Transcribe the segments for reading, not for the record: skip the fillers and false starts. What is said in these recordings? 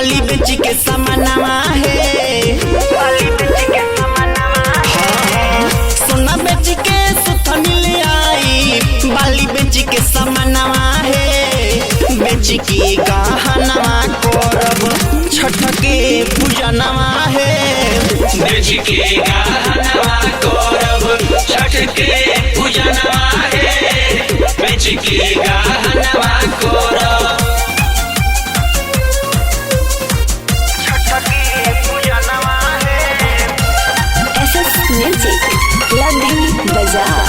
बाली बेच के समानवा है, बाली बेच के समानवा है। सोना बेच के सुथनी ले आई, बाली बेच के समानवा है। बेच के गहनवा करब छठ के पूजनवा है, बेच के गहनवा करब छठ के पूजनवा है। बेच के गहनवा करब म्यूजिक लधी बाजार।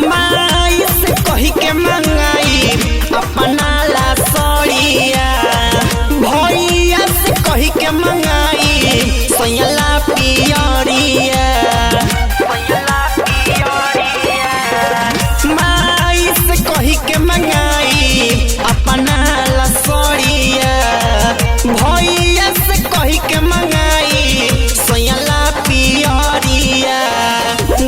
माई से कही के मंगाई अपना ला सड़िया, भैया से कही के मंगाई सैला पियरिया। माई से कही के मंगाई अपना ला सड़िया, भैया से कही के मंगाई सैला पियरिया।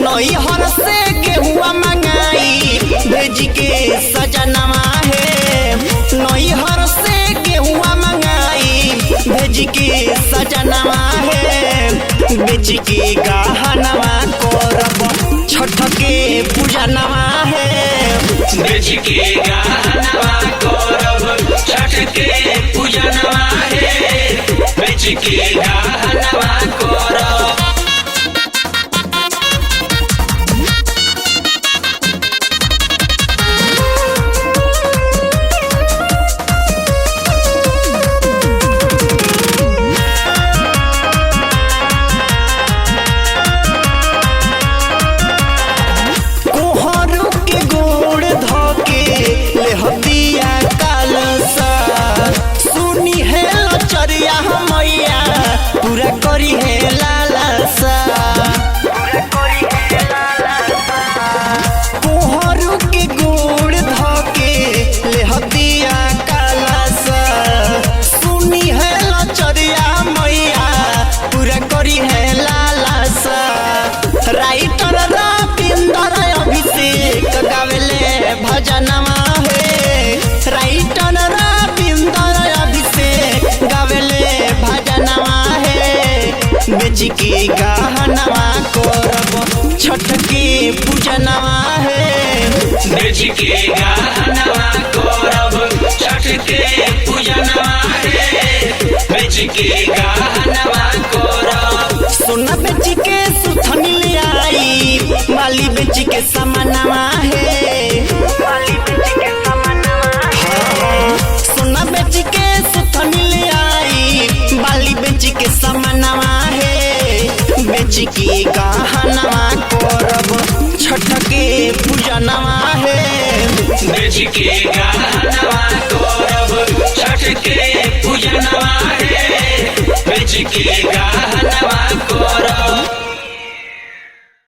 नैहर से गेहुआ मंगाई भेज के सजनवा है, नैहर से गेहुआ मंगाई भेज के सजनवा है। बेच के गहनवा करब छठ के पूजनवा है, बेच के गहनवा करब छठ के पूजनवा है। बेच के गहनवा करब पूरा करी है लालसा। कोहरू के गोड़ धके ले हदिया कालसा, सुनी है लचरिया मैया पूरा करी है लालसा। राइटर रविंदर अभिषेक गावेले भजनवा है, राइटर रविंदर अभिषेक गावेले भजनवा है। बेच के गहनवा करब छठ के पूजनवा है, बेच के गहनवा करब छठ के पूजनवा है। बेच के गहनवा करब सोना बेच के सुथनी ले आई, बाली बेच के समानवा है, बाली बेच के समानवा है। सोना बेच के सुथनी ले आई, बाली बेच के समानवा है। बेच के गहनवा करब छठ के पूजनवा है, बेच के गहनवा करब छठ के पूजनवा है। बेच के गहनवा करब